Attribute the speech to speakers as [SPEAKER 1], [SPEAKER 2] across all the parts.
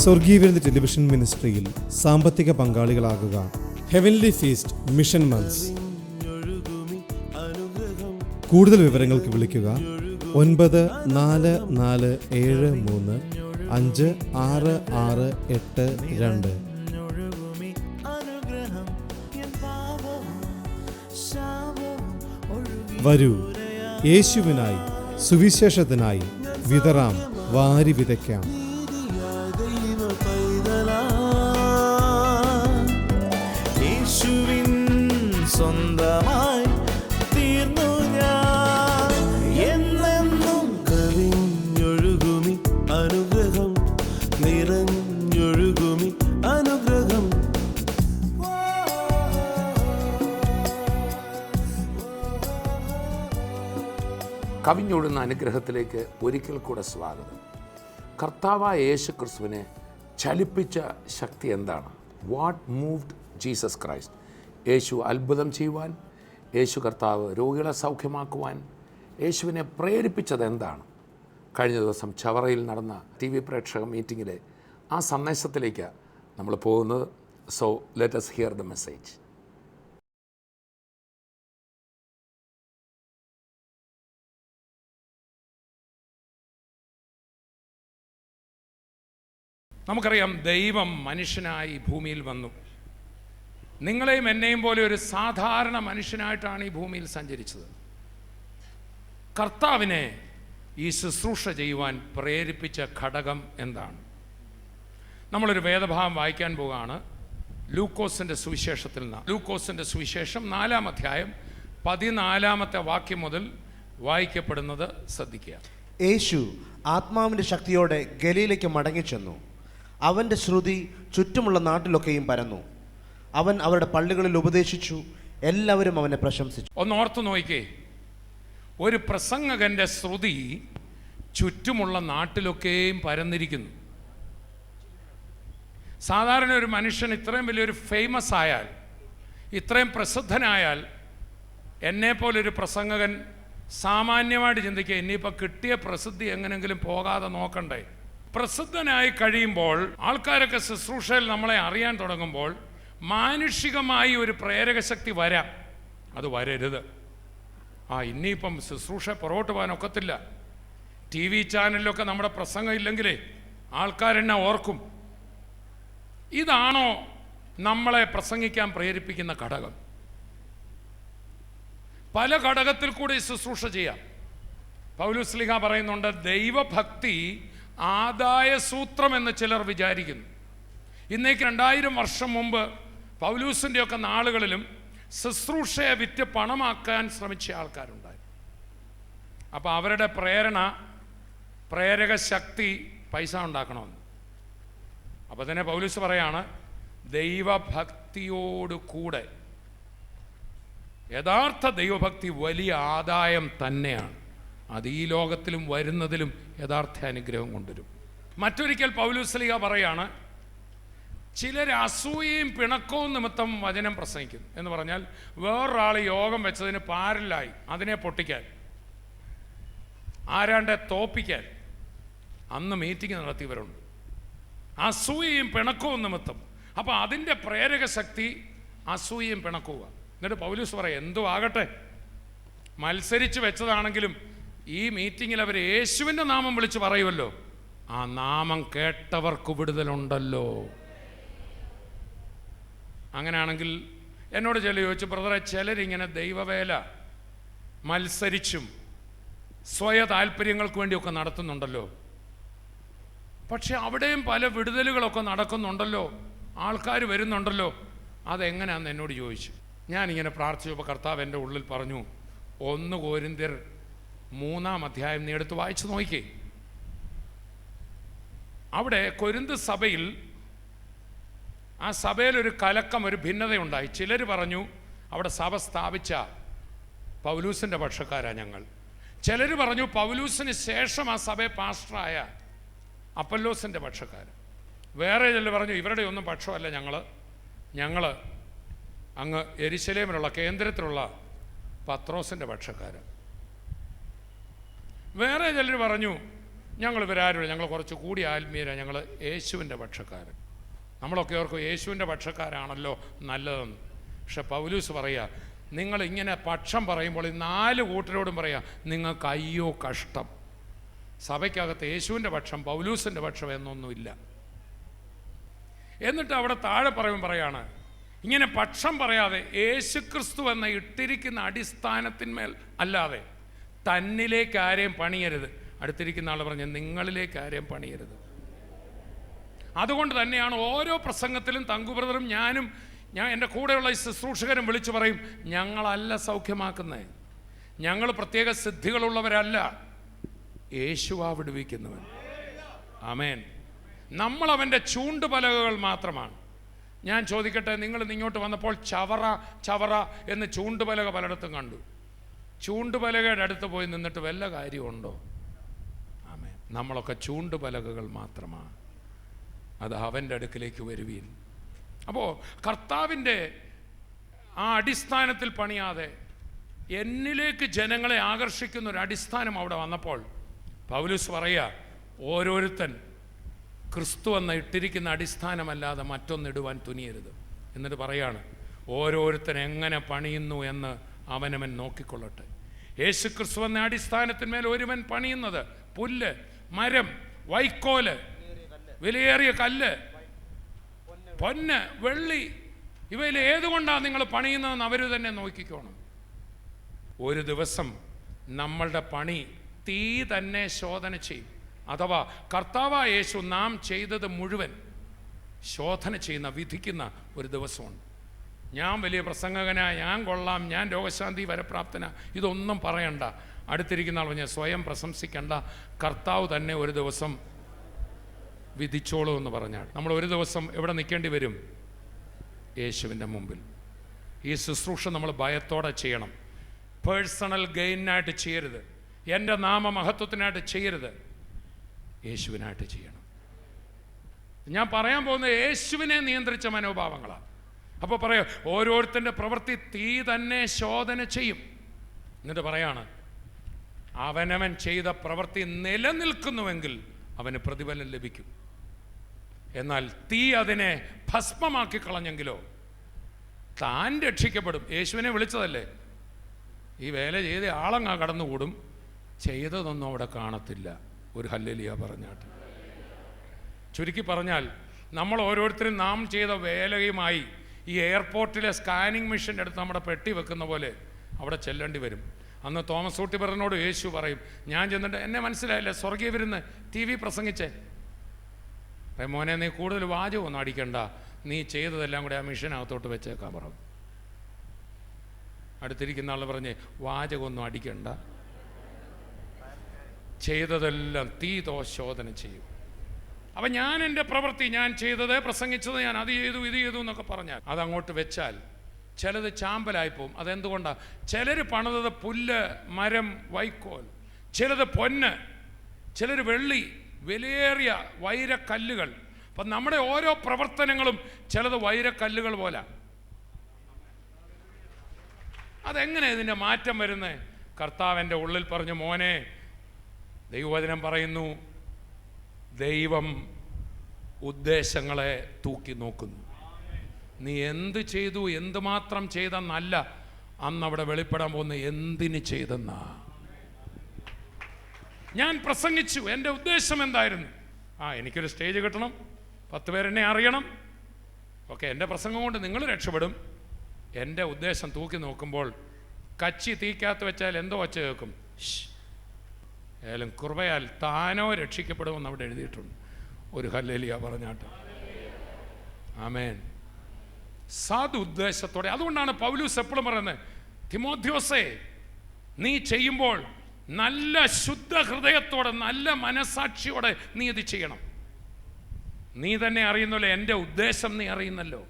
[SPEAKER 1] സ്വർഗീയ ടെലിവിഷൻ മിനിസ്ട്രിയിൽ സാമ്പത്തിക പങ്കാളികളാകുക. Heavenly feast mission months. കൂടുതൽ വിവരങ്ങൾക്ക് വിളിക്കുക 9447356682. വരൂ, യേശുവിനായി സുവിശേഷത്തിനായി വിതറാം, വാരി വിതയ്ക്കാം.
[SPEAKER 2] യേശുവിൻ സ്വന്തമായി തീർന്നു ഞാൻ, എന്നെന്നും കവിഞ്ഞൊഴുകുമി അനുഗ്രഹം, നിറഞ്ഞൊഴുകുമി അനുഗ്രഹം.
[SPEAKER 3] കവിഞ്ഞൊഴുന്ന അനുഗ്രഹത്തിലേക്ക് ഒരിക്കൽ കൂടെ സ്വാഗതം. കർത്താവായ യേശു ക്രിസ്തുവിനെ ചലിപ്പിച്ച ശക്തി എന്താണ്? What moved Jesus Christ? യേശു അത്ഭുതം ചെയ്യുവാൻ, യേശു കർത്താവ് രോഗികളെ സൗഖ്യമാക്കുവാൻ യേശുവിനെ പ്രേരിപ്പിച്ചത് എന്താണ്? കഴിഞ്ഞ ദിവസം ചവറയിൽ നടന്ന TV പ്രേക്ഷക മീറ്റിങ്ങിലെ ആ സന്ദേശത്തിലേക്ക് നമ്മൾ പോകുന്നത്. So let us hear the message. നമുക്കറിയാം, ദൈവം മനുഷ്യനായി ഭൂമിയിൽ വന്നു. നിങ്ങളെയും എന്നെയും പോലെ ഒരു സാധാരണ മനുഷ്യനായിട്ടാണ് ഈ ഭൂമിയിൽ സഞ്ചരിച്ചത്. കർത്താവിനെ ഈ ശുശ്രൂഷ ചെയ്യുവാൻ പ്രേരിപ്പിച്ച ഘടകം എന്താണ്? നമ്മളൊരു വേദഭാഗം വായിക്കാൻ പോവുകയാണ്. ലൂക്കോസിൻ്റെ സുവിശേഷത്തിൽ നിന്ന്. ലൂക്കോസിൻ്റെ സുവിശേഷം 4-ാം അധ്യായം 14-ാമത്തെ വാക്യം മുതൽ വായിക്കപ്പെടുന്നത് ശ്രദ്ധിക്കുക.
[SPEAKER 4] യേശു ആത്മാവിൻ്റെ ശക്തിയോടെ ഗലീലയ്ക്ക് മടങ്ങിച്ചെന്നു. അവൻ്റെ ശ്രുതി ചുറ്റുമുള്ള നാട്ടിലൊക്കെയും പരന്നു. അവൻ അവരുടെ പള്ളികളിൽ ഉപദേശിച്ചു. എല്ലാവരും അവനെ പ്രശംസിച്ചു.
[SPEAKER 3] ഒന്ന് ഓർത്തു നോക്കിക്കേ, ഒരു പ്രസംഗകൻ്റെ ശ്രുതി ചുറ്റുമുള്ള നാട്ടിലൊക്കെയും പരന്നിരിക്കുന്നു. സാധാരണ ഒരു മനുഷ്യൻ ഇത്രയും വലിയൊരു ഫേമസ് ആയാൽ, ഇത്രയും പ്രസിദ്ധനായാൽ, എന്നെപ്പോലൊരു പ്രസംഗകൻ സാമാന്യമായിട്ട് ചിന്തിക്കുക, ഇനിയിപ്പോൾ കിട്ടിയ പ്രസിദ്ധി എങ്ങനെങ്കിലും പോകാതെ നോക്കണ്ടേ. പ്രസിദ്ധനായി കഴിയുമ്പോൾ, ആൾക്കാരൊക്കെ ശുശ്രൂഷയിൽ നമ്മളെ അറിയാൻ തുടങ്ങുമ്പോൾ മാനുഷികമായി ഒരു പ്രേരക ശക്തി വരാം. അത് വരരുത്. ഇനിയിപ്പം ശുശ്രൂഷ പുറകോട്ട് പോകാനൊക്കത്തില്ല. TV ചാനലിലൊക്കെ നമ്മുടെ പ്രസംഗം ഇല്ലെങ്കിലേ ആൾക്കാരെന്നെ ഓർക്കും. ഇതാണോ നമ്മളെ പ്രസംഗിക്കാൻ പ്രേരിപ്പിക്കുന്ന ഘടകം? പല ഘടകത്തിൽ കൂടി ശുശ്രൂഷ ചെയ്യാം. പൗലോസ് ശ്ലീഹ പറയുന്നുണ്ട്, ദൈവഭക്തി ആദായ സൂത്രം എന്ന് ചിലർ വിചാരിക്കുന്നു. ഇന്നേക്ക് 2000 വർഷം മുമ്പ് പൗലൂസിൻ്റെയൊക്കെ നാളുകളിലും ശുശ്രൂഷയെ വിറ്റ് പണമാക്കാൻ ശ്രമിച്ച ആൾക്കാരുണ്ടായി. അപ്പോൾ അവരുടെ പ്രേരക ശക്തി പൈസ ഉണ്ടാക്കണമെന്ന്. അപ്പോൾ തന്നെ പൗലൂസ് പറയാണ്, ദൈവഭക്തിയോട് കൂടെ യഥാർത്ഥ ദൈവഭക്തി വലിയ ആദായം തന്നെയാണ്. അത് ഈ ലോകത്തിലും വരുന്നതിലും യഥാർത്ഥ അനുഗ്രഹം കൊണ്ടുവരും. മറ്റൊരിക്കൽ പൗലോസ് ശ്ലീഹ പറയാണ്, ചിലർ അസൂയയും പിണക്കവും നിമിത്തം വചനം പ്രസംഗിക്കും. എന്ന് പറഞ്ഞാൽ വേറൊരാൾ യോഗം വെച്ചതിന് പാരലായി അതിനെ പൊട്ടിക്കാൻ, ആരാണ്ടെ തോപ്പിക്കാൻ അന്ന് മീറ്റിംഗ് നടത്തിയവരുണ്ട്. അസൂയയും പിണക്കവും നിമിത്തം. അപ്പോൾ അതിൻ്റെ പ്രേരക ശക്തി അസൂയയും പിണക്കുക. എന്നിട്ട് പൗലോസ് പറയും, എന്തോ ആകട്ടെ, മത്സരിച്ച് വെച്ചതാണെങ്കിലും ഈ മീറ്റിങ്ങിൽ അവർ യേശുവിൻ്റെ നാമം വിളിച്ച് പറയുമല്ലോ, ആ നാമം കേട്ടവർക്ക് വിടുതലുണ്ടല്ലോ. അങ്ങനെയാണെങ്കിൽ എന്നോട് ചോദിച്ചു, ബ്രദറെ, ചിലരിങ്ങനെ ദൈവവേല മത്സരിച്ചും സ്വയ താല്പര്യങ്ങൾക്ക് വേണ്ടിയൊക്കെ നടത്തുന്നുണ്ടല്ലോ, പക്ഷെ അവിടെയും പല വിടുതലുകളൊക്കെ നടക്കുന്നുണ്ടല്ലോ, ആൾക്കാർ വരുന്നുണ്ടല്ലോ, അതെങ്ങനെയാണെന്ന് എന്നോട് ചോദിച്ചു. ഞാനിങ്ങനെ പ്രാർത്ഥിച്ചപ്പോൾ കർത്താവ് എൻ്റെ ഉള്ളിൽ പറഞ്ഞു, 1 കൊരിന്ത്യർ 3-ാം അധ്യായം നീ എടുത്ത് വായിച്ചു നോക്കിക്കേ. അവിടെ കൊരിന്ത് സഭയിൽ, ആ സഭയിലൊരു കലക്കം, ഒരു ഭിന്നതയുണ്ടായി. ചിലർ പറഞ്ഞു അവിടെ സഭ സ്ഥാപിച്ച പൗലൂസിൻ്റെ പക്ഷക്കാരാ ഞങ്ങൾ. ചിലർ പറഞ്ഞു പൗലൂസിന് ശേഷം ആ സഭയെ പാസ്റ്ററായ അപ്പല്ലോസിൻ്റെ പക്ഷക്കാർ. വേറെ ചിലർ പറഞ്ഞു ഇവരുടെ ഒന്നും പക്ഷമല്ല, ഞങ്ങൾ അങ്ങ് യെരുശലേമിലുള്ള കേന്ദ്രത്തിലുള്ള പത്രോസിൻ്റെ പക്ഷക്കാർ. വേറെ ചിലർ പറഞ്ഞു ഞങ്ങൾ ഇവരാരും ഞങ്ങൾ കുറച്ച് കൂടി ആത്മീയരാണ്, ഞങ്ങൾ യേശുവിൻ്റെ പക്ഷക്കാരൻ. നമ്മളൊക്കെ ഓർക്കും യേശുവിൻ്റെ പക്ഷക്കാരാണല്ലോ നല്ലതെന്ന്. പക്ഷെ പൗലൂസ് പറയുക, നിങ്ങളിങ്ങനെ പക്ഷം പറയുമ്പോൾ ഈ 4 കൂട്ടരോടും പറയുക, നിങ്ങൾക്ക് അയ്യോ കഷ്ടം. സഭയ്ക്കകത്ത് യേശുവിൻ്റെ പക്ഷം പൗലൂസിൻ്റെ പക്ഷം എന്നൊന്നുമില്ല. എന്നിട്ട് അവിടെ താഴെ പറയാണ്, ഇങ്ങനെ പക്ഷം പറയാതെ യേശുക്രിസ്തു എന്ന ഇട്ടിരിക്കുന്ന അടിസ്ഥാനത്തിന്മേൽ അല്ലാതെ തന്നിലേക്ക് ആരെയും പണിയരുത്. അടുത്തിരിക്കുന്ന ആൾ പറഞ്ഞ് നിങ്ങളിലേക്ക് ആരെയും പണിയരുത്. അതുകൊണ്ട് തന്നെയാണ് ഓരോ പ്രസംഗത്തിലും തങ്കു ബ്രദറും ഞാൻ എൻ്റെ കൂടെയുള്ള ഈ ശുശ്രൂഷകരും വിളിച്ചു പറയും, ഞങ്ങളല്ല സൗഖ്യമാക്കുന്നത്, ഞങ്ങൾ പ്രത്യേക സിദ്ധികളുള്ളവരല്ല, യേശുവാ വിടുവിക്കുന്നവൻ. ആമേൻ. നമ്മൾ അവൻ്റെ ചൂണ്ടുപലകകൾ മാത്രമാണ്. ഞാൻ ചോദിക്കട്ടെ, നിങ്ങൾ ഇങ്ങോട്ട് വന്നപ്പോൾ ചവറ ചവറ എന്ന് ചൂണ്ടുപലക പലയിടത്തും കണ്ടു. ചൂണ്ടുപലകയുടെ അടുത്ത് പോയി നിന്നിട്ട് വല്ല കാര്യമുണ്ടോ? ആമേൻ. നമ്മളൊക്കെ ചൂണ്ടുപലകകൾ മാത്രമാണ്. അത് അവൻ്റെ അടുക്കിലേക്ക് വരുവീൻ. അപ്പോൾ കർത്താവിൻ്റെ ആ അടിസ്ഥാനത്തിൽ പണിയാതെ എന്നിലേക്ക് ജനങ്ങളെ ആകർഷിക്കുന്ന ഒരു അടിസ്ഥാനം അവിടെ വന്നപ്പോൾ പൗലൂസ് പറയുക, ഓരോരുത്തൻ ക്രിസ്തു എന്ന ഇട്ടിരിക്കുന്ന അടിസ്ഥാനമല്ലാതെ മറ്റൊന്നിടുവാൻ തുനിയരുത്. എന്നിട്ട് പറയാണ്, ഓരോരുത്തൻ എങ്ങനെ പണിയുന്നു എന്ന് അവനവൻ നോക്കിക്കൊള്ളട്ടെ. യേശു ക്രിസ്തു എന്ന അടിസ്ഥാനത്തിന്മേൽ ഒരുവൻ പണിയുന്നത് പുല്ല്, മരം, വൈക്കോല്, വിലയേറിയ കല്ല്, പൊന്ന്, വെള്ളി, ഇവയിൽ ഏതുകൊണ്ടാണ് നിങ്ങൾ പണിയുന്നതെന്ന് അവർ തന്നെ നോക്കിക്കോണം. ഒരു ദിവസം നമ്മളുടെ പണി തീ തന്നെ ശോധന ചെയ്യും. അഥവാ കർത്താവായ യേശു നാം ചെയ്തത് മുഴുവൻ ശോധന ചെയ്യുന്ന, വിധിക്കുന്ന ഒരു ദിവസമുണ്ട്. ഞാൻ വലിയ പ്രസംഗകനായ, ഞാൻ കൊള്ളാം, ഞാൻ രോഗശാന്തി വരപ്രാപ്തന, ഇതൊന്നും പറയണ്ട. അടുത്തിരിക്കുന്ന ആൾ പറഞ്ഞാൽ സ്വയം പ്രശംസിക്കേണ്ട, കർത്താവ് തന്നെ ഒരു ദിവസം വിധിച്ചോളൂ എന്ന് പറഞ്ഞാൽ നമ്മൾ ഒരു ദിവസം എവിടെ നിൽക്കേണ്ടി വരും? യേശുവിൻ്റെ മുമ്പിൽ. ഈ ശുശ്രൂഷ നമ്മൾ ഭയത്തോടെ ചെയ്യണം. പേഴ്സണൽ ഗെയിനായിട്ട് ചെയ്യരുത്, എൻ്റെ നാമമഹത്വത്തിനായിട്ട് ചെയ്യരുത്, യേശുവിനായിട്ട് ചെയ്യണം. ഞാൻ പറയാൻ പോകുന്നത് യേശുവിനെ നിയന്ത്രിച്ച മനോഭാവങ്ങളാണ്. അപ്പോൾ പറയാം, ഓരോരുത്തൻ്റെ പ്രവൃത്തി തീ തന്നെ ശോധന ചെയ്യും. എന്നിട്ട് പറയാണ്, അവനവൻ ചെയ്ത പ്രവൃത്തി നിലനിൽക്കുന്നുവെങ്കിൽ അവന് പ്രതിഫലം ലഭിക്കും. എന്നാൽ തീ അതിനെ ഭസ്മമാക്കി കളഞ്ഞെങ്കിലോ താൻ രക്ഷിക്കപ്പെടും. യേശുവിനെ വിളിച്ചതല്ലേ, ഈ വേല ചെയ്ത് ആളങ്ങാ കടന്നുകൂടും, ചെയ്തതൊന്നും അവിടെ കാണത്തില്ല. ഒരു ഹല്ലേലൂയ പറഞ്ഞാട്ട്. ചുരുക്കി പറഞ്ഞാൽ നമ്മൾ ഓരോരുത്തരും നാം ചെയ്ത വേലയുമായി ഈ എയർപോർട്ടിലെ സ്കാനിങ് മെഷീൻ്റെ അടുത്ത് നമ്മുടെ പെട്ടി വെക്കുന്ന പോലെ അവിടെ ചെല്ലേണ്ടി വരും. അന്ന് തോമസ് ഊട്ടി ബ്രദറിനോട് യേശു പറയും, ഞാൻ ചെന്നിട്ട് എന്നെ മനസ്സിലായില്ലേ, സ്വർഗീയ വിരുന്ന് TV പ്രസംഗിച്ചേ, മോനെ നീ കൂടുതൽ വാചകമൊന്നും അടിക്കണ്ട, നീ ചെയ്തതെല്ലാം കൂടെ ആ മെഷീനകത്തോട്ട് വെച്ചേക്കാൻ പറഞ്ഞു. അടുത്തിരിക്കുന്ന ആൾ പറഞ്ഞ് വാചകമൊന്നും അടിക്കണ്ട, ചെയ്തതെല്ലാം ശോധന ചെയ്യും. അപ്പം ഞാൻ എൻ്റെ പ്രവൃത്തി, ഞാൻ ചെയ്തത്, പ്രസംഗിച്ചത്, ഞാൻ അത് ചെയ്തു ഇത് ചെയ്തു എന്നൊക്കെ പറഞ്ഞാൽ അതങ്ങോട്ട് വെച്ചാൽ ചിലത് ചാമ്പലായിപ്പോവും. അതെന്തുകൊണ്ടാണ്? ചിലർ പണിതത് പുല്ല്, മരം, വൈക്കോൽ, ചിലത് പൊന്ന്, ചിലർ വെള്ളി, വിലയേറിയ വൈരക്കല്ലുകൾ. അപ്പം നമ്മുടെ ഓരോ പ്രവർത്തനങ്ങളും ചിലത് വൈരക്കല്ലുകൾ പോലെ. അതെങ്ങനെ ഇതിൻ്റെ മാറ്റം വരുന്നത്? കർത്താവിൻ്റെ ഉള്ളിൽ പറഞ്ഞു, മോനെ, ദൈവവചനം പറയുന്നു, ദൈവം ഉദ്ദേശങ്ങളെ തൂക്കി നോക്കുന്നു. നീ എന്ത് ചെയ്തു, എന്തുമാത്രം ചെയ്തെന്നല്ല അന്നവിടെ വെളിപ്പെടാൻ പോകുന്ന എന്തിന് ചെയ്തെന്നാ. ഞാൻ പ്രസംഗിച്ചു, എൻ്റെ ഉദ്ദേശം എന്തായിരുന്നു? എനിക്കൊരു സ്റ്റേജ് കിട്ടണം, 10 പേരെന്നെ അറിയണം, ഓക്കെ, എൻ്റെ പ്രസംഗം കൊണ്ട് നിങ്ങൾ രക്ഷപ്പെടും. എൻ്റെ ഉദ്ദേശം തൂക്കി നോക്കുമ്പോൾ കച്ചി തീക്കകത്ത് വെച്ചാൽ എന്തോ വച്ച് കേൾക്കും, ഏലും കൃപയാൽ താനോ രക്ഷിക്കപ്പെടുമെന്ന് അവിടെ എഴുതിയിട്ടുണ്ട്. ഒരു ഹല്ലേലൂയ പറഞ്ഞാട്ട്. ആമേൻ. സാധു ഉദ്ദേശത്തോടെ. അതുകൊണ്ടാണ് പൗലൂസ് എപ്പോഴും പറയുന്നത്, തിമോഥെയോസേ, നീ ചെയ്യുമ്പോൾ നല്ല ശുദ്ധ ഹൃദയത്തോടെ, നല്ല മനസാക്ഷിയോടെ നീ ഇത് ചെയ്യണം. നീ തന്നെ അറിയുന്നല്ലോ, എൻ്റെ ഉദ്ദേശം നീ അറിയുന്നല്ലോ.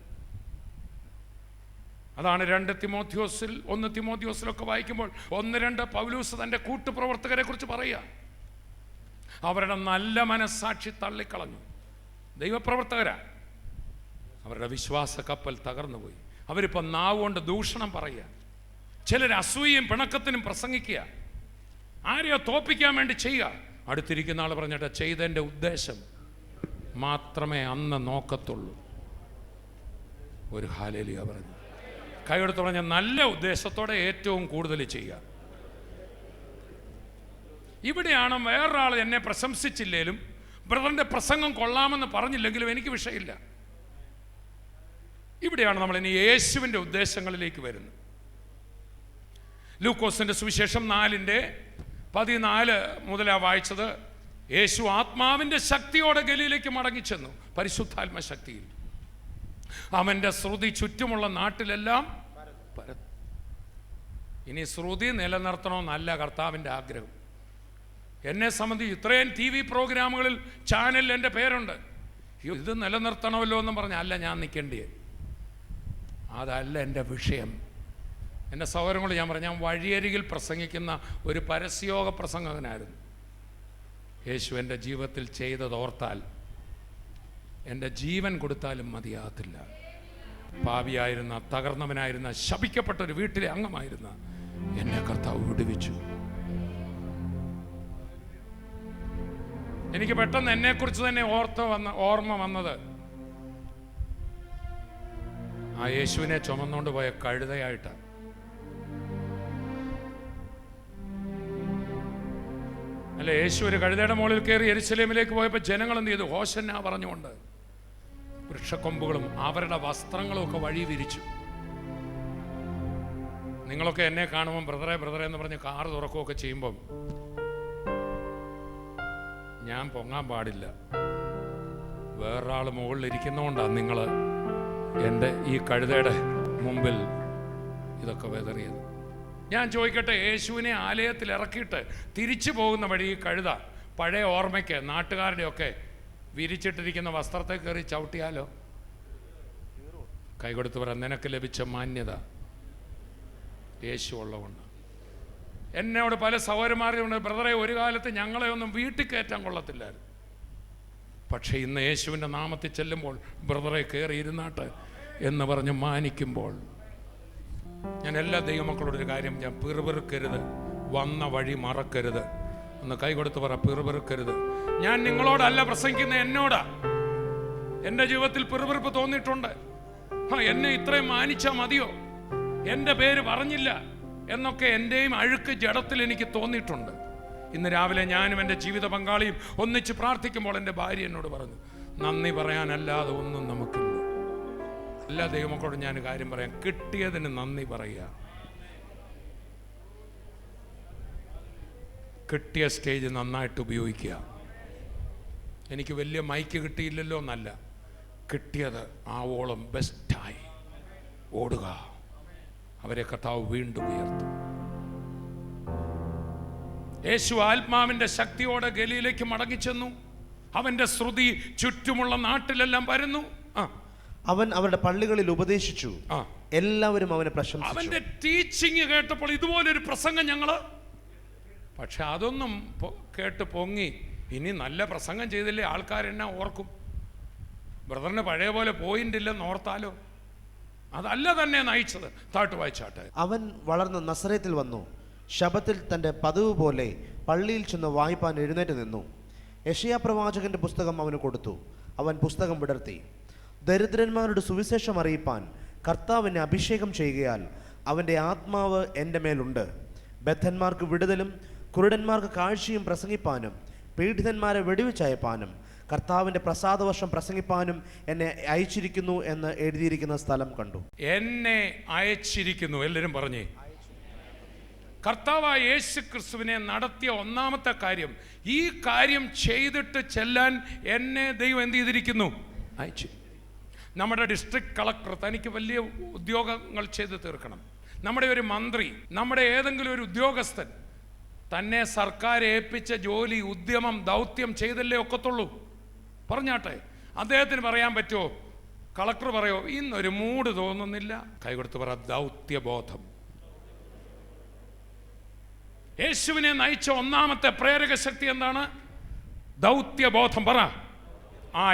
[SPEAKER 3] അതാണ് 1 തിമോഥെയോസിലൊക്കെ വായിക്കുമ്പോൾ 1-2 പൗലൂസ് തൻ്റെ കൂട്ടുപ്രവർത്തകരെ കുറിച്ച് പറയുക. അവരുടെ നല്ല മനസാക്ഷി തള്ളിക്കളഞ്ഞു. ദൈവപ്രവർത്തകരാ, അവരുടെ വിശ്വാസ കപ്പൽ തകർന്നുപോയി. അവരിപ്പോൾ നാവുകൊണ്ട് ദൂഷണം പറയുക, ചിലർ അസൂയയും പിണക്കത്തിനും പ്രസംഗിക്കുക, ആരെയോ തോപ്പിക്കാൻ വേണ്ടി ചെയ്യുക. അടുത്തിരിക്കുന്ന ആൾ പറഞ്ഞിട്ട് ചെയ്തതിൻ്റെ ഉദ്ദേശം മാത്രമേ അന്ന് നോക്കത്തുള്ളൂ. ഒരു ഹല്ലേലൂയ പറഞ്ഞു. കൈയെടുത്ത് പറഞ്ഞ നല്ല ഉദ്ദേശത്തോടെ ഏറ്റവും കൂടുതൽ ചെയ്യുക. ഇവിടെയാണ് വേറൊരാൾ എന്നെ പ്രശംസിച്ചില്ലേലും ബ്രദറിൻ്റെ പ്രസംഗം കൊള്ളാമെന്ന് പറഞ്ഞില്ലെങ്കിലും എനിക്ക് വിഷയമില്ല. ഇവിടെയാണ് നമ്മൾ ഇനി യേശുവിൻ്റെ ഉദ്ദേശങ്ങളിലേക്ക് വരുന്നത്. ലൂക്കോസിൻ്റെ സുവിശേഷം 4:14 മുതലാണ് വായിച്ചത്. യേശു ആത്മാവിൻ്റെ ശക്തിയോടെ ഗലീലയ്ക്ക് മടങ്ങിച്ചെന്നു, പരിശുദ്ധാത്മ ശക്തിയിൽ. അവൻ്റെ ശ്രുതി ചുറ്റുമുള്ള നാട്ടിലെല്ലാം പരന്നു. ഇനി ശ്രുതി നിലനിർത്തണമെന്നല്ല കർത്താവിൻ്റെ ആഗ്രഹം. എന്നെ സംബന്ധിച്ച് ഇത്രയും TV പ്രോഗ്രാമുകളിൽ ചാനലിൽ എൻ്റെ പേരുണ്ട്. ഇത് നിലനിർത്തണമല്ലോ എന്നും പറഞ്ഞല്ല ഞാൻ നിൽക്കേണ്ടത്. അതല്ല എൻ്റെ വിഷയം. എൻ്റെ സഹോദരങ്ങളോട് ഞാൻ പറഞ്ഞു, ഞാൻ വഴിയരികിൽ പ്രസംഗിക്കുന്ന ഒരു പരസ്യോഗ പ്രസംഗകനായിരുന്നു. യേശു എൻ്റെ ജീവിതത്തിൽ ചെയ്തതോർത്താൽ എൻ്റെ ജീവൻ കൊടുത്താലും മതിയാകത്തില്ല. പാപിയായിരുന്ന, തകർന്നവനായിരുന്ന, ശപിക്കപ്പെട്ട ഒരു വീട്ടിലെ അംഗമായിരുന്ന എന്നെ കർത്താവ് വിടുവിച്ചു. എനിക്ക് പെട്ടെന്ന് എന്നെക്കുറിച്ച് തന്നെ ഓർമ്മ വന്നത് ആ യേശുവിനെ ചുമന്നുകൊണ്ട് പോയ കഴുതയായിട്ടാണ്. അല്ല, യേശു ഒരു കഴുതയുടെ മുകളിൽ കയറി യെരുശലേമിലേക്ക് പോയപ്പോൾ ജനങ്ങൾ എന്ത് ചെയ്തു? ഹോശന്നാ പറഞ്ഞുകൊണ്ട് വൃക്ഷക്കൊമ്പുകളും അവരുടെ വസ്ത്രങ്ങളും ഒക്കെ വഴി വിരിച്ചു. നിങ്ങളൊക്കെ എന്നെ കാണുമ്പോൾ ബ്രദറെ എന്ന് പറഞ്ഞ് കാറ് തുറക്കുകയൊക്കെ ചെയ്യുമ്പം ഞാൻ പൊങ്ങാൻ പാടില്ല. വേറൊരാൾ മുകളിൽ ഇരിക്കുന്നതുകൊണ്ടാണ് നിങ്ങൾ എൻ്റെ ഈ കഴുതയുടെ മുമ്പിൽ ഇതൊക്കെ വെതറിയത്. ഞാൻ ചോദിക്കട്ടെ, യേശുവിനെ ആലയത്തിൽ ഇറക്കിയിട്ട് തിരിച്ചു പോകുന്ന വഴി ഈ കഴുത പഴയ ഓർമ്മയ്ക്ക് നാട്ടുകാരുടെയൊക്കെ വിരിച്ചിട്ടിരിക്കുന്ന വസ്ത്രത്തെ കയറി ചവിട്ടിയാലോ? കൈകൊടുത്ത് പറ, നിനക്ക് ലഭിച്ച മാന്യത യേശു ഉള്ളതുകൊണ്ട്. എന്നോട് പല സഹോദരന്മാരുണ്ട്, ബ്രദറെ ഒരു കാലത്ത് ഞങ്ങളെ ഒന്നും വീട്ടിൽ കയറ്റാൻ കൊള്ളത്തില്ലായിരുന്നു, പക്ഷേ ഇന്ന് യേശുവിൻ്റെ നാമത്തിൽ ചെല്ലുമ്പോൾ ബ്രദറെ കയറി ഇരുന്നാട്ട് എന്ന് പറഞ്ഞ് മാനിക്കുമ്പോൾ ഞാൻ എല്ലാ ദൈവമക്കളോടൊരു കാര്യം, ഞാൻ പിറുപിറുക്കരുത്, വന്ന വഴി മറക്കരുത്. ഒന്ന് കൈകൊടുത്ത് പറ, പിറുപിറുക്കരുത്. ഞാൻ നിങ്ങളോടല്ല പ്രസംഗിക്കുന്ന, എന്നോടാ. എൻ്റെ ജീവിതത്തിൽ പിറുപിറുപ്പ് തോന്നിയിട്ടുണ്ട്. എന്നെ ഇത്രയും മാനിച്ചാൽ മതിയോ, എൻ്റെ പേര് പറഞ്ഞില്ല എന്നൊക്കെ എൻ്റെയും അഴുക്ക് ജഡത്തിൽ എനിക്ക് തോന്നിയിട്ടുണ്ട്. ഇന്ന് രാവിലെ ഞാനും എൻ്റെ ജീവിത പങ്കാളിയും ഒന്നിച്ച് പ്രാർത്ഥിക്കുമ്പോൾ എൻ്റെ ഭാര്യ എന്നോട് പറഞ്ഞു, നന്ദി പറയാനല്ലാതെ ഒന്നും നമുക്കില്ല. എല്ലാ ദൈവമക്കളോടും ഞാൻ കാര്യം പറയാം, കിട്ടിയതിന് നന്ദി പറയുക. കിട്ടിയ സ്റ്റേജ് നന്നായിട്ട് ഉപയോഗിക്കുക. എനിക്ക് വലിയ മൈക്ക് കിട്ടിയില്ലല്ലോ എന്നല്ല, കിട്ടിയത് ആവോളം ബെസ്റ്റായി ഓടുക. അവരെ കർത്താവ് വീണ്ടും ഉയർത്തും. യേശു ആത്മാവിൻ്റെ ശക്തിയോടെ ഗലീലയ്ക്ക് മടങ്ങിച്ചെന്നു. അവൻ്റെ ശ്രുതി ചുറ്റുമുള്ള നാട്ടിലെല്ലാം പരന്നു.
[SPEAKER 4] അവൻ അവരുടെ പള്ളികളിൽ ഉപദേശിച്ചു. എല്ലാവരും അവനെ പ്രശംസിച്ചു.
[SPEAKER 3] അവൻ്റെ ടീച്ചിങ് കേട്ടപ്പോൾ ഇതുപോലൊരു പ്രസംഗം ഞങ്ങള്, പക്ഷെ അതൊന്നും കേട്ട് പൊങ്ങി ഇനി നല്ല പ്രസംഗം ചെയ്തില്ലേ ആൾക്കാരെന്നാ ഓർക്കും? ബ്രദറിന് പഴയ പോലെ പോയിന്റ് ഇല്ലെന്ന് ഓർത്താലോ? അതല്ല തന്നെ നയിച്ചത്. താട്ട് വായിച്ചാട്ടെ.
[SPEAKER 4] അവൻ വളർന്ന് നസറേത്തിൽ വന്നു. ശബത്തിൽ തൻ്റെ പതിവ് പോലെ പള്ളിയിൽ ചെന്ന് വായിപ്പാൻ എഴുന്നേറ്റ് നിന്നു. യെശയ്യാ പ്രവാചകന്റെ പുസ്തകം അവന് കൊടുത്തു. അവൻ പുസ്തകം വിടർത്തി. ദരിദ്രന്മാരുടെ സുവിശേഷം അറിയിപ്പാൻ കർത്താവിനെ അഭിഷേകം ചെയ്യുകയാൽ അവൻ്റെ ആത്മാവ് എൻ്റെ മേലുണ്ട്. ബദ്ധന്മാർക്ക് വിടുതലും കുരുടന്മാർക്ക് കാഴ്ചയും പ്രസംഗിപ്പാനും പീഡിതന്മാരെ വെടിവെച്ചയപ്പാനും കർത്താവിൻ്റെ പ്രസാദവർഷം പ്രസംഗിപ്പാനും എന്നെ അയച്ചിരിക്കുന്നു എന്ന് എഴുതിയിരിക്കുന്ന സ്ഥലം കണ്ടു.
[SPEAKER 3] എന്നെ അയച്ചിരിക്കുന്നു. എല്ലാവരും പറഞ്ഞേ. കർത്താവായ യേശു ക്രിസ്തുവിനെ നടത്തിയ ഒന്നാമത്തെ കാര്യം, ഈ കാര്യം ചെയ്തിട്ട് ചെല്ലാൻ എന്നെ ദൈവം എന്ത് ചെയ്തിരിക്കുന്നു? അയച്ചു. നമ്മുടെ ഡിസ്ട്രിക്ട് കളക്ടർ തനിക്ക് വലിയ ഉദ്യോഗങ്ങൾ ചെയ്ത് തീർക്കണം. നമ്മുടെ ഒരു മന്ത്രി, നമ്മുടെ ഏതെങ്കിലും ഒരു ഉദ്യോഗസ്ഥൻ തന്നെ സർക്കാർ ഏൽപ്പിച്ച ജോലി, ഉദ്യമം, ദൗത്യം ചെയ്തല്ലേ ഒക്കത്തുള്ളൂ. പറഞ്ഞാട്ടെ, അദ്ദേഹത്തിന് പറയാൻ പറ്റുമോ? കളക്ടർ പറയോ ഇന്നൊരു മൂഡ് തോന്നുന്നില്ല? കൈകൊടുത്ത് പറ, ദൗത്യബോധം. യേശുവിനെ നയിച്ച ഒന്നാമത്തെ പ്രേരക ശക്തി എന്താണ്? ദൗത്യബോധം. പറ,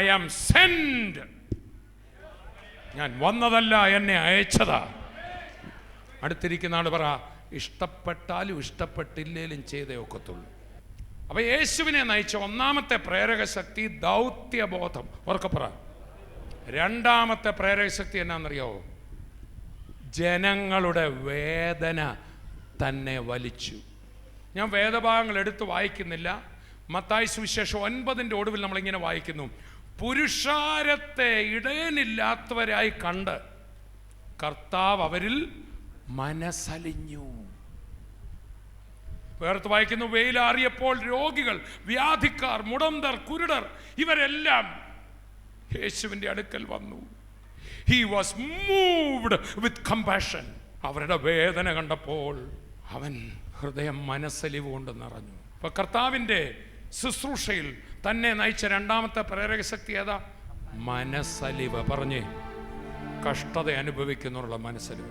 [SPEAKER 3] ഐ ആം സെൻഡ്. ഞാൻ വന്നതല്ല, എന്നെ അയച്ചതാ. അടുത്തിരിക്കുന്ന ആൾ പറ, ഇഷ്ടപ്പെട്ടാലും ഇഷ്ടപ്പെട്ടില്ലേലും ചെയ്തേ ഒക്കത്തുള്ളൂ. അപ്പൊ യേശുവിനെ നയിച്ച ഒന്നാമത്തെ പ്രേരക ശക്തി ദൗത്യബോധം. ഉറക്കപ്പുറ. രണ്ടാമത്തെ പ്രേരക ശക്തി എന്നാണെന്നറിയാവോ? ജനങ്ങളുടെ വേദന തന്നെ വലിച്ചു. ഞാൻ വേദഭാഗങ്ങൾ എടുത്ത് വായിക്കുന്നില്ല. മത്തായി സുവിശേഷം 9 ഒടുവിൽ നമ്മളിങ്ങനെ വായിക്കുന്നു: പുരുഷാരത്തെ ഇടയനില്ലാത്തവരായി കണ്ട് കർത്താവ് അവരിൽ മനസ്സലിഞ്ഞു. വേർത്ത് വായിക്കുന്നു: വെയിലാറിയപ്പോൾ രോഗികൾ, വ്യാധിക്കാർ, മുടന്തർ, കുരുടർ ഇവരെല്ലാം യേശുവിൻ്റെ അടുക്കൽ വന്നു. He was moved with compassion. അവരുടെ വേദന കണ്ടപ്പോൾ അവൻ ഹൃദയം മനസ്സലിവ് കൊണ്ട് നിറഞ്ഞു. അപ്പൊ കർത്താവിൻ്റെ ശുശ്രൂഷയിൽ തന്നെ നയിച്ച രണ്ടാമത്തെ പ്രേരക ശക്തി ഏതാ? മനസ്സലിവ്. പറഞ്ഞേ, കഷ്ടത അനുഭവിക്കുന്നവരുള്ള മനസ്സലിവ്.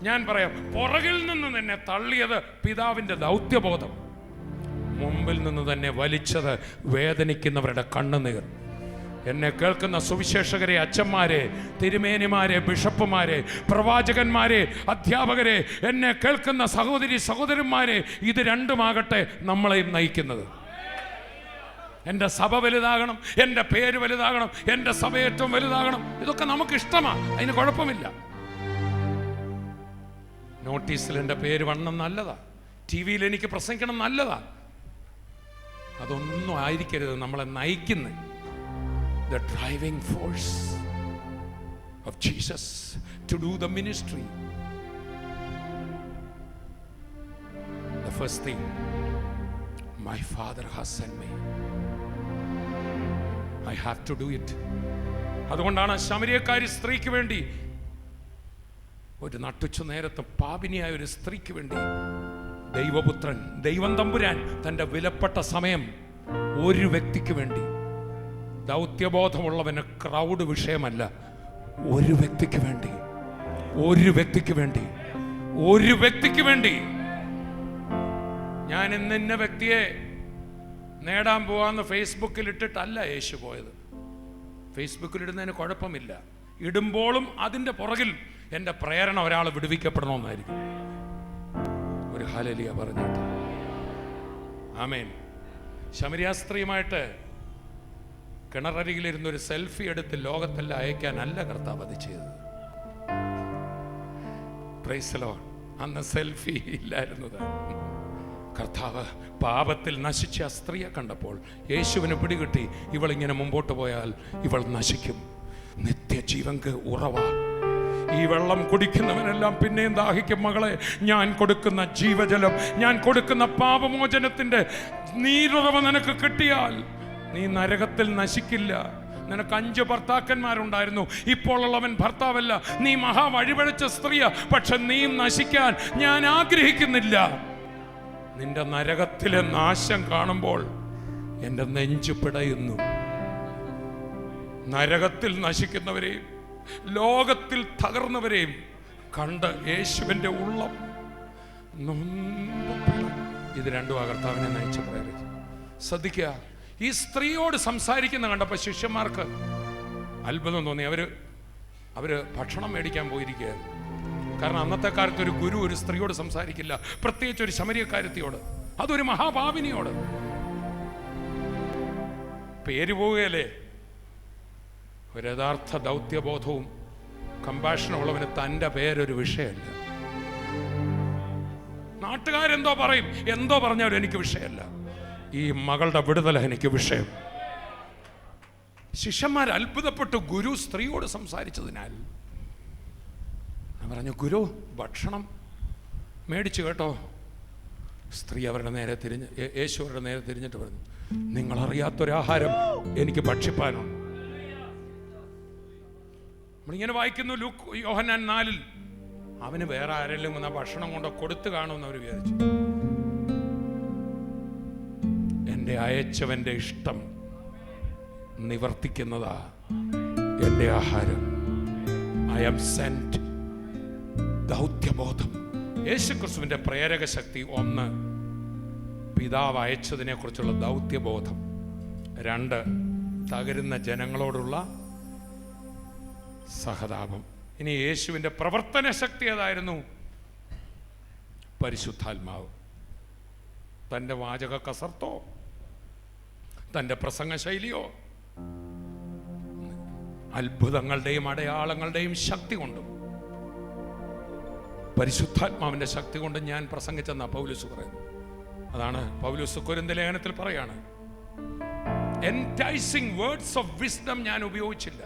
[SPEAKER 3] ഞാൻ പറയാം, പുറകിൽ നിന്ന് തന്നെ തള്ളിയത് പിതാവിൻ്റെ ദൗത്യബോധം, മുമ്പിൽ നിന്ന് തന്നെ വലിച്ചത് വേദനിക്കുന്നവരുടെ കണ്ണുനീർ. എന്നെ കേൾക്കുന്ന സുവിശേഷകരെ, അച്ഛന്മാരെ, തിരുമേനിമാരെ, ബിഷപ്പുമാരെ, പ്രവാചകന്മാരെ, അധ്യാപകരെ, എന്നെ കേൾക്കുന്ന സഹോദരി സഹോദരന്മാരെ, ഇത് രണ്ടുമാകട്ടെ നമ്മളെയും നയിക്കുന്നത്. എൻ്റെ സഭ വലുതാകണം, എൻ്റെ പേര് വലുതാകണം, എൻ്റെ സഭ ഏറ്റവും വലുതാകണം, ഇതൊക്കെ നമുക്ക് ഇഷ്ടമാണ്, അതിന് കുഴപ്പമില്ല. നോട്ടീസിൽ എൻ്റെ പേര് വണ്ണം നല്ലതാ, ടി വിയിൽ എനിക്ക് പ്രസംഗിക്കണം നല്ലതാ. അതൊന്നും ആയിരിക്കരുത് നമ്മളെ നയിക്കുന്നത്. The driving force of Jesus to do the ministry. The first thing, my Father has sent me. I have to do it. അതുകൊണ്ടാണ് ശമരിയക്കാരി സ്ത്രീക്ക് വേണ്ടി, ഒരു നട്ടുച്ച നേരത്ത് പാപിനിയായ ഒരു സ്ത്രീക്ക് വേണ്ടി ദൈവപുത്രൻ, ദൈവം തമ്പുരാൻ തൻ്റെ വിലപ്പെട്ട സമയം ഒരു വ്യക്തിക്ക് വേണ്ടി. ദൗത്യബോധമുള്ളവന് ക്രൗഡ് വിഷയമല്ല. ഒരു വ്യക്തിക്ക് വേണ്ടി, ഒരു വ്യക്തിക്ക് വേണ്ടി, ഒരു വ്യക്തിക്ക് വേണ്ടി. ഞാൻ ഇന്ന വ്യക്തിയെ നേടാൻ പോവാന്ന് ഫേസ്ബുക്കിൽ ഇട്ടിട്ടല്ല യേശു പോയത്. ഫേസ്ബുക്കിൽ ഇടുന്നതിന് കുഴപ്പമില്ല. ഇടുമ്പോഴും അതിൻ്റെ പുറകിൽ എൻ്റെ പ്രേരണ ഒരാൾ വിടുവിക്കപ്പെടണമെന്നായിരിക്കും. ഒരു ഹല്ലേലൂയ പറഞ്ഞിട്ട്. ആമേൻ. ശമരിയ സ്ത്രീയുമായിട്ട് കിണറരികിലിരുന്നൊരു സെൽഫി എടുത്ത് ലോകത്തെല്ലാം അയക്കാനല്ല കർത്താവ് അത് ചെയ്തത്. Praise the Lord. അന്ന് സെൽഫി ഇല്ലായിരുന്നത്. കർത്താവ് പാപത്തിൽ നശിച്ച ആ സ്ത്രീയെ കണ്ടപ്പോൾ യേശുവിന് പിടികിട്ടി, ഇവളിങ്ങനെ മുമ്പോട്ട് പോയാൽ ഇവൾ നശിക്കും. നിത്യജീവൻക്ക് ഉറവ. ഈ വെള്ളം കുടിക്കുന്നവനെല്ലാം പിന്നെയും ദാഹിക്കും. മകളെ, ഞാൻ കൊടുക്കുന്ന ജീവജലം, ഞാൻ കൊടുക്കുന്ന പാപമോചനത്തിൻ്റെ നീരുറവ നിനക്ക് കിട്ടിയാൽ നീ നരകത്തിൽ നശിക്കില്ല. നിനക്ക് 5 ഭർത്താക്കന്മാരുണ്ടായിരുന്നു, ഇപ്പോൾ ഉള്ളവൻ ഭർത്താവല്ല. നീ മഹാ വഴിപഴച്ച സ്ത്രീയാ, പക്ഷെ നീ നശിക്കാൻ ഞാൻ ആഗ്രഹിക്കുന്നില്ല. നിന്റെ നരകത്തിലെ നാശം കാണുമ്പോൾ എൻ്റെ നെഞ്ചു പിടയുന്നു. നരകത്തിൽ നശിക്കുന്നവരെയും ലോകത്തിൽ തകർന്നവരെയും കണ്ട് യേശുവിൻ്റെ ഉള്ളം നൊന്ത്. ഇത് രണ്ടും കർത്താവിനെ നയിച്ച പ്രേരണ. ശ്രദ്ധിക്കുക, ഈ സ്ത്രീയോട് സംസാരിക്കുന്ന കണ്ടപ്പോൾ ശിഷ്യന്മാർക്ക് അത്ഭുതം തോന്നി. അവര് ഭക്ഷണം മേടിക്കാൻ പോയിരിക്കുകയായിരുന്നു. കാരണം അന്നത്തെ കാലത്ത് ഒരു ഗുരു ഒരു സ്ത്രീയോട് സംസാരിക്കില്ല, പ്രത്യേകിച്ച് ഒരു ശമരിയക്കാരത്തിയോട്, അതൊരു മഹാഭാവിനിയോട്. പേര് പോവുകയല്ലേ. ഒരു യഥാർത്ഥ ദൗത്യബോധവും കമ്പാഷനും ഉള്ളവന് തൻ്റെ പേരൊരു വിഷയമല്ല. നാട്ടുകാരെന്തോ പറയും, എന്തോ പറഞ്ഞാലും എനിക്ക് വിഷയമല്ല. ഈ മകളുടെ വിടുതല എനിക്ക് വിഷയം. ശിഷ്യന്മാർ അത്ഭുതപ്പെട്ടു ഗുരു സ്ത്രീയോട് സംസാരിച്ചതിനാൽ. ഞാൻ പറഞ്ഞു, ഗുരു ഭക്ഷണം മേടിച്ചു കേട്ടോ. സ്ത്രീ അവരുടെ നേരെ തിരിഞ്ഞ്, യേശു അവരുടെ നേരെ തിരിഞ്ഞിട്ട് പറഞ്ഞു, നിങ്ങളറിയാത്തൊരാഹാരം എനിക്ക് ഭക്ഷിപ്പാനുണ്ട്. നമ്മളിങ്ങനെ വായിക്കുന്നു യോഹന്നാൻ 4. അവന് വേറെ ആരെങ്കിലും വന്ന ഭക്ഷണം കൊണ്ട് കൊടുത്തു കാണുമെന്ന് അവർ വിചാരിച്ചു. എൻ്റെ അയച്ചവൻ്റെ ഇഷ്ടം നിവർത്തിക്കുന്നതാ എൻ്റെ ആഹാരം. I am sent. ദൗത്യബോധം. യേശുക്രിസ്തുവിൻ്റെ പ്രേരക ശക്തി 1, പിതാവ് അയച്ചതിനെ കുറിച്ചുള്ള ദൗത്യബോധം. 2, തകരുന്ന ജനങ്ങളോടുള്ള സഹതാപം. ഇനി യേശുവിൻ്റെ പ്രവർത്തന ശക്തി ഏതായിരുന്നു? പരിശുദ്ധാത്മാവ്. തൻ്റെ വാചക കസർത്തോ, തൻ്റെ പ്രസംഗ ശൈലിയോ, അത്ഭുതങ്ങളുടെയും അടയാളങ്ങളുടെയും ശക്തി കൊണ്ടും പരിശുദ്ധാത്മാവിൻ്റെ ശക്തി കൊണ്ട് ഞാൻ പ്രസംഗിച്ചെന്നാ പൗലോസ് പറയുന്നു. അതാണ് പൗലോസ് കൊരിന്ത്യർ ലേഖനത്തിൽ പറയാണ്, എൻറ്റൈസിങ് വേർഡ്സ് ഓഫ് വിസ്ഡം ഞാൻ ഉപയോഗിച്ചില്ല.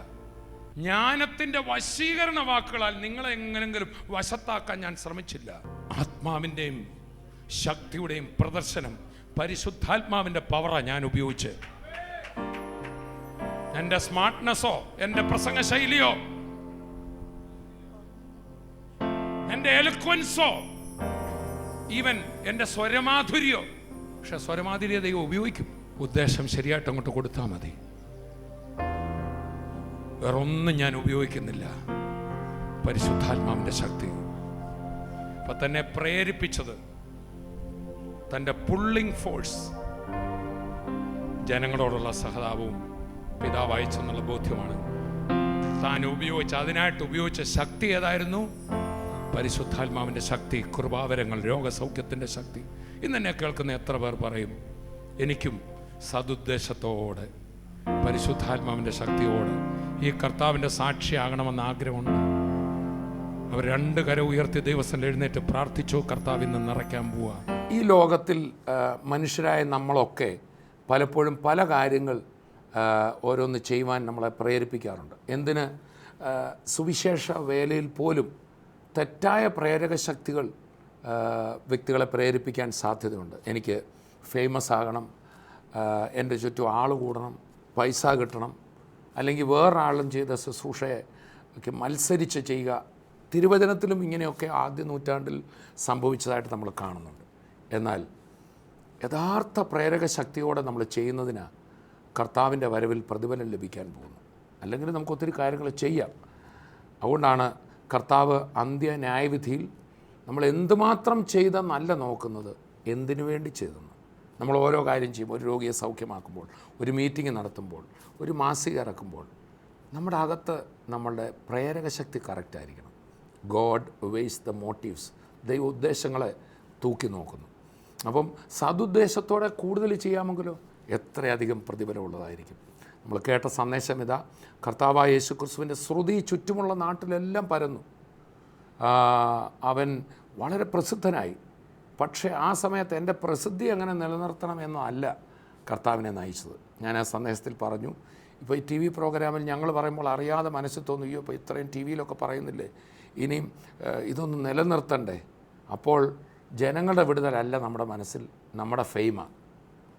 [SPEAKER 3] ജ്ഞാനത്തിൻ്റെ വശീകരണ വാക്കുകളാൽ നിങ്ങളെ എങ്ങനെങ്കിലും വശത്താക്കാൻ ഞാൻ ശ്രമിച്ചില്ല. ആത്മാവിൻ്റെയും ശക്തിയുടെയും പ്രദർശനം, പരിശുദ്ധാത്മാവിൻ്റെ പവറാണ് ഞാൻ ഉപയോഗിച്ച്. എൻ്റെ സ്മാർട്ട്നെസ്സോ, എൻ്റെ പ്രസംഗ ശൈലിയോ, എൻ്റെ എലോക്വൻസോ, ഈവൻ എൻ്റെ സ്വരമാധുര്യോ, പക്ഷെ സ്വരമാധുര്യ ദൈവം ഉപയോഗിക്കും. ഉദ്ദേശം ശരിയായിട്ട് അങ്ങോട്ട് കൊടുത്താൽ മതി. വേറൊന്നും ഞാൻ ഉപയോഗിക്കുന്നില്ല. പരിശുദ്ധാത്മാവിൻ്റെ ശക്തി ഇപ്പം തന്നെ പ്രേരിപ്പിച്ചത്, തൻ്റെ പുള്ളിങ് ഫോഴ്സ്, ജനങ്ങളോടുള്ള സഹതാപവും പിതാവ് അയച്ചെന്നുള്ള ബോധ്യമാണ്. താൻ അതിനായിട്ട് ഉപയോഗിച്ച ശക്തി ഏതായിരുന്നു? പരിശുദ്ധാത്മാവിൻ്റെ ശക്തി, കൃപാവരങ്ങൾ, രോഗസൗഖ്യത്തിൻ്റെ ശക്തി. ഇന്നെന്നെ കേൾക്കുന്ന എത്ര പേർ പറയും, എനിക്കും സതുദ്ദേശത്തോടെ പരിശുദ്ധാത്മാവിൻ്റെ ശക്തിയോട് ഈ കർത്താവിൻ്റെ സാക്ഷിയാകണമെന്ന് ആഗ്രഹമുണ്ട്? അവർ രണ്ട് കരം ഉയർത്തി ദൈവസ്ഥനിൽ എഴുന്നേറ്റ് പ്രാർത്ഥിച്ചു, കർത്താവിൽ നിന്ന് നിറയ്ക്കാൻ പോവുക. ഈ ലോകത്തിൽ മനുഷ്യരായ നമ്മളൊക്കെ പലപ്പോഴും പല കാര്യങ്ങൾ ഓരോന്ന് ചെയ്യുവാൻ നമ്മളെ പ്രേരിപ്പിക്കാറുണ്ട്. എന്തിന്? സുവിശേഷ വേലയിൽ പോലും തെറ്റായ പ്രേരക ശക്തികൾ വ്യക്തികളെ പ്രേരിപ്പിക്കാൻ സാധ്യതയുണ്ട്. എനിക്ക് ഫേമസ് ആകണം, എൻ്റെ ചുറ്റും ആൾ കൂടണം, പൈസ കിട്ടണം, അല്ലെങ്കിൽ വേറൊരാളും ചെയ്ത ശുശ്രൂഷയെ ഒക്കെ മത്സരിച്ച് ചെയ്യുക. തിരുവചനത്തിലും ഇങ്ങനെയൊക്കെ ആദ്യ നൂറ്റാണ്ടിൽ സംഭവിച്ചതായിട്ട് നമ്മൾ കാണുന്നുണ്ട്. എന്നാൽ യഥാർത്ഥ പ്രേരക ശക്തിയോടെ നമ്മൾ ചെയ്യുന്നതിന് കർത്താവിൻ്റെ വരവിൽ പ്രതിഫലം ലഭിക്കാൻ പോകുന്നു. അല്ലെങ്കിൽ നമുക്ക് ഒത്തിരി കാര്യങ്ങൾ ചെയ്യാം. അതുകൊണ്ടാണ് കർത്താവ് അന്ത്യ ന്യായവിധിയിൽ നമ്മൾ എന്തുമാത്രം ചെയ്തെന്നല്ല നോക്കുന്നത്, എന്തിനു വേണ്ടി ചെയ്തെന്ന്. നമ്മൾ ഓരോ കാര്യം ചെയ്യുമ്പോൾ, ഒരു രോഗിയെ സൗഖ്യമാക്കുമ്പോൾ, ഒരു മീറ്റിംഗ് നടത്തുമ്പോൾ, ഒരു മാസിക ഇറക്കുമ്പോൾ, നമ്മുടെ അകത്ത് നമ്മളുടെ പ്രേരക ശക്തി കറക്റ്റായിരിക്കണം. God weighs the motives. ദൈവ ഉദ്ദേശങ്ങളെ തൂക്കി നോക്കുന്നു. അപ്പം സതുദ്ദേശത്തോടെ കൂടുതൽ ചെയ്യാമെങ്കിലോ എത്രയധികം പ്രതിഫലമുള്ളതായിരിക്കും. നമ്മൾ കേട്ട സന്ദേശം ഇതാ, കർത്താവായ യേശു ക്രിസ്തുവിൻ്റെ ശ്രുതി ചുറ്റുമുള്ള നാട്ടിലെല്ലാം പരന്നു. അവൻ വളരെ പ്രസിദ്ധനായി. പക്ഷേ ആ സമയത്ത് എൻ്റെ പ്രസിദ്ധി അങ്ങനെ നിലനിർത്തണമെന്നല്ല കർത്താവിനെ നയിച്ചത്. ഞാൻ ആ സന്ദേശത്തിൽ പറഞ്ഞു, ഇപ്പോൾ ഈ TV പ്രോഗ്രാമിൽ ഞങ്ങൾ പറയുമ്പോൾ അറിയാതെ മനസ്സിൽ തോന്നും, അയ്യോ ഇപ്പോൾ ഇത്രയും TV യിലൊക്കെ പറയുന്നില്ലേ, ഇനിയും ഇതൊന്നും നിലനിർത്തണ്ടേ. അപ്പോൾ ജനങ്ങളുടെ വിടുതലല്ല നമ്മുടെ മനസ്സിൽ, നമ്മുടെ ഫെയിമാണ്.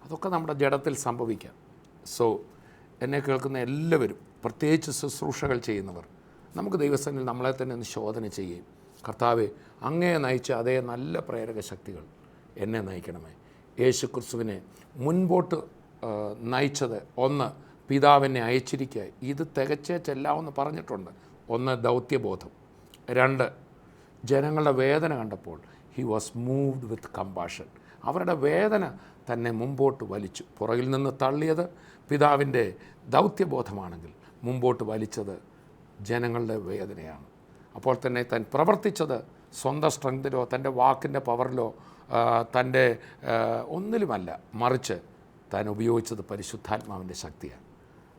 [SPEAKER 3] അതൊക്കെ നമ്മുടെ ജഡത്തിൽ സംഭവിക്കാം. സോ എന്നെ കേൾക്കുന്ന എല്ലാവരും, പ്രത്യേകിച്ച് ശുശ്രൂഷകൾ ചെയ്യുന്നവർ, നമുക്ക് ദൈവസന്നിധിയിൽ നമ്മളെ തന്നെ ഒന്ന് ശോധന ചെയ്യുകയും, കർത്താവെ അങ്ങേ നയിച്ച അതേ നല്ല പ്രേരക ശക്തികൾ എന്നെ നയിക്കണമേ. യേശു ക്രിസ്തുവിനെ മുൻപോട്ട് നയിച്ചത്, ഒന്ന് പിതാവിനെ അയച്ചിരിക്കുക, ഇത് തികച്ചേ ചെല്ലാമെന്ന് പറഞ്ഞിട്ടുണ്ട്. ഒന്ന് ദൗത്യബോധം. രണ്ട് ജനങ്ങളുടെ വേദന കണ്ടപ്പോൾ he was moved with compassion. അവരുടെ വേദന തന്നെ മുമ്പോട്ട് വലിച്ചു. പുറകിൽ നിന്ന് തള്ളിയത് പിതാവിൻ്റെ ദൗത്യബോധമാണെങ്കിൽ മുമ്പോട്ട് വലിച്ചത് ജനങ്ങളുടെ വേദനയാണ്. അപ്പോൾ തന്നെ താൻ പ്രവർത്തിച്ചത് സ്വന്തം സ്ട്രെങ്തിലോ തൻ്റെ വാക്കിൻ്റെ പവറിലോ തൻ്റെ ഒന്നിലുമല്ല, മറിച്ച് താൻ ഉപയോഗിച്ചത് പരിശുദ്ധാത്മാവിൻ്റെ ശക്തിയാണ്.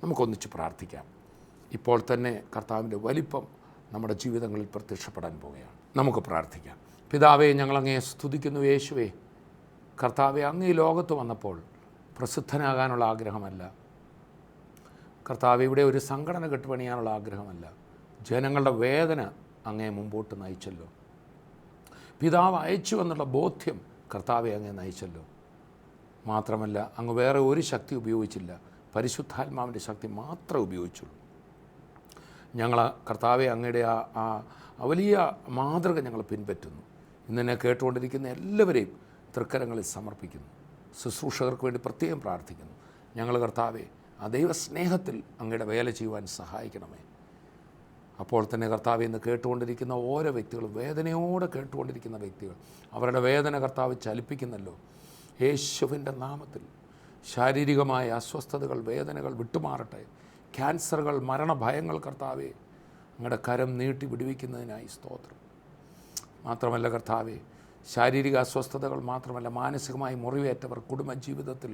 [SPEAKER 3] നമുക്കൊന്നിച്ച് പ്രാർത്ഥിക്കാം. ഇപ്പോൾ തന്നെ കർത്താവിൻ്റെ വലിപ്പം നമ്മുടെ ജീവിതങ്ങളിൽ പ്രത്യക്ഷപ്പെടാൻ പോവുകയാണ്. നമുക്ക് പ്രാർത്ഥിക്കാം. പിതാവേ, ഞങ്ങളങ്ങയെ സ്തുതിക്കുന്നു. യേശുവേ, കർത്താവെ, അങ്ങ് ഈ ലോകത്ത് വന്നപ്പോൾ പ്രസിദ്ധനാകാനുള്ള ആഗ്രഹമല്ല, കർത്താവ് ഇവിടെ ഒരു സംഘടന കെട്ടുപണിയാനുള്ള ആഗ്രഹമല്ല, ജനങ്ങളുടെ വേദന അങ്ങേ മുമ്പോട്ട് നയിച്ചല്ലോ. പിതാവ് അയച്ചു എന്നുള്ള ബോധ്യം കർത്താവെ അങ്ങേ നയിച്ചല്ലോ. മാത്രമല്ല, അങ്ങ് വേറെ ഒരു ശക്തി ഉപയോഗിച്ചില്ല, പരിശുദ്ധാത്മാവിൻ്റെ ശക്തി മാത്രമേ ഉപയോഗിച്ചുള്ളൂ. ഞങ്ങൾ കർത്താവെ അങ്ങയുടെ ആ വലിയ മാതൃക ഞങ്ങൾ പിൻപറ്റുന്നു. ഇന്നെന്നെ കേട്ടുകൊണ്ടിരിക്കുന്ന എല്ലാവരെയും തൃക്കരങ്ങളിൽ സമർപ്പിക്കുന്നു. ശുശ്രൂഷകർക്ക് വേണ്ടി പ്രത്യേകം പ്രാർത്ഥിക്കുന്നു. ഞങ്ങൾ കർത്താവെ ആ ദൈവസ്നേഹത്തിൽ അങ്ങയുടെ വേല ചെയ്യുവാൻ സഹായിക്കണമേ. അപ്പോൾ തന്നെ കർത്താവ് ഇന്ന് കേട്ടുകൊണ്ടിരിക്കുന്ന ഓരോ വ്യക്തികളും, വേദനയോടെ കേട്ടുകൊണ്ടിരിക്കുന്ന വ്യക്തികൾ, അവരുടെ വേദന കർത്താവ് ചലിപ്പിക്കുന്നല്ലോ. യേശുവിൻ്റെ നാമത്തിൽ ശാരീരികമായ അസ്വസ്ഥതകൾ, വേദനകൾ വിട്ടുമാറട്ടെ. ക്യാൻസറുകൾ, മരണഭയങ്ങൾ കർത്താവെ അങ്ങയുടെ കരം നീട്ടി വിടുവിക്കുന്നതിനായി സ്തോത്രം. മാത്രമല്ല കർത്താവെ, ശാരീരിക അസ്വസ്ഥതകൾ മാത്രമല്ല, മാനസികമായി മുറിവേറ്റവർ കുടുംബജീവിതത്തിൽ,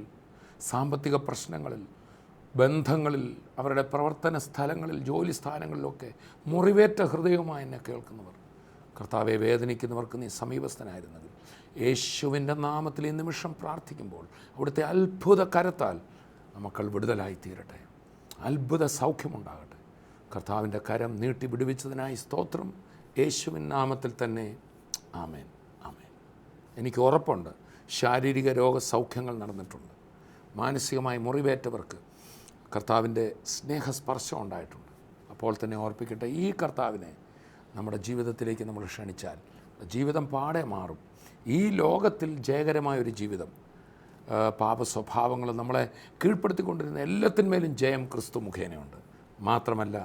[SPEAKER 3] സാമ്പത്തിക പ്രശ്നങ്ങളിൽ, ബന്ധങ്ങളിൽ, അവരുടെ പ്രവർത്തന സ്ഥലങ്ങളിൽ, ജോലി സ്ഥാനങ്ങളിലൊക്കെ മുറിവേറ്റ ഹൃദയവുമായി എന്നെ കേൾക്കുന്നവർ, കർത്താവെ, വേദനിക്കുന്നവർക്ക് നീ സമീപസ്ഥനായിരുന്നെങ്കിൽ യേശുവിൻ്റെ നാമത്തിൽ ഈ നിമിഷം പ്രാർത്ഥിക്കുമ്പോൾ അവിടുത്തെ അത്ഭുത കരത്താൽ മക്കൾ വിടുതലായി തീരട്ടെ, അത്ഭുത സൗഖ്യമുണ്ടാകട്ടെ. കർത്താവിൻ്റെ കരം നീട്ടി വിടുവിച്ചതിനായി സ്തോത്രം. യേശുവിൻ നാമത്തിൽ തന്നെ ആമേൻ, ആമേൻ. എനിക്ക് ഉറപ്പുണ്ട് ശാരീരിക രോഗസൗഖ്യങ്ങൾ നടന്നിട്ടുണ്ട്. മാനസികമായി മുറിവേറ്റവർക്ക് കർത്താവിൻ്റെ സ്നേഹസ്പർശം ഉണ്ടായിട്ടുണ്ട്. അപ്പോൾ തന്നെ ഓർപ്പിക്കട്ടെ, ഈ കർത്താവിനെ നമ്മുടെ ജീവിതത്തിലേക്ക് നമ്മൾ ക്ഷണിച്ചാൽ ജീവിതം പാടെ മാറും. ഈ ലോകത്തിൽ ജയകരമായൊരു ജീവിതം, പാപ സ്വഭാവങ്ങൾ നമ്മളെ കീഴ്പ്പെടുത്തിക്കൊണ്ടിരുന്ന എല്ലാത്തിന്മേലും ജയം ക്രിസ്തു മുഖേനയുണ്ട്. മാത്രമല്ല,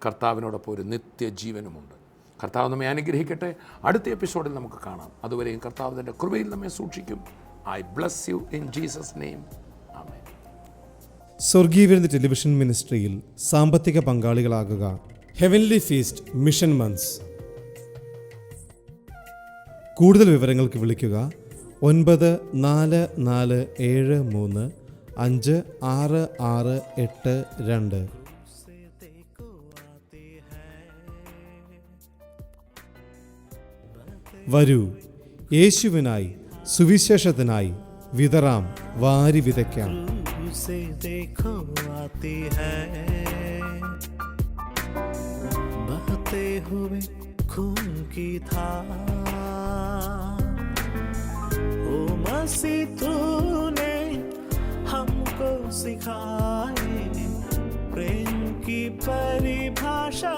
[SPEAKER 3] കർത്താവിനോടൊപ്പം ഒരു നിത്യജീവനുമുണ്ട്. കർത്താവ് നമ്മെ അനുഗ്രഹിക്കട്ടെ. അടുത്ത എപ്പിസോഡിൽ നമുക്ക് കാണാം. അതുവരെയും കർത്താവ് തൻ്റെ കൃപയിൽ നമ്മെ സൂക്ഷിക്കും. I bless you in Jesus name. ആമേൻ.
[SPEAKER 1] സ്വർഗീയവിരുന്ന് ടെലിവിഷൻ മിനിസ്ട്രിയിൽ സാമ്പത്തിക പങ്കാളികളാകുക. Heavenly feast mission months. കൂടുതൽ വിവരങ്ങൾക്ക് വിളിക്കുക 9447356682. വരൂ, യേശുവിനായി, സുവിശേഷത്തിനായി വിതറാം, വാരി വിതയ്ക്കാം.
[SPEAKER 2] उसे देखो आती है, बहते हुए खून की धार। ओ मसीह, तूने हमको सिखाए प्रेम की परिभाषा।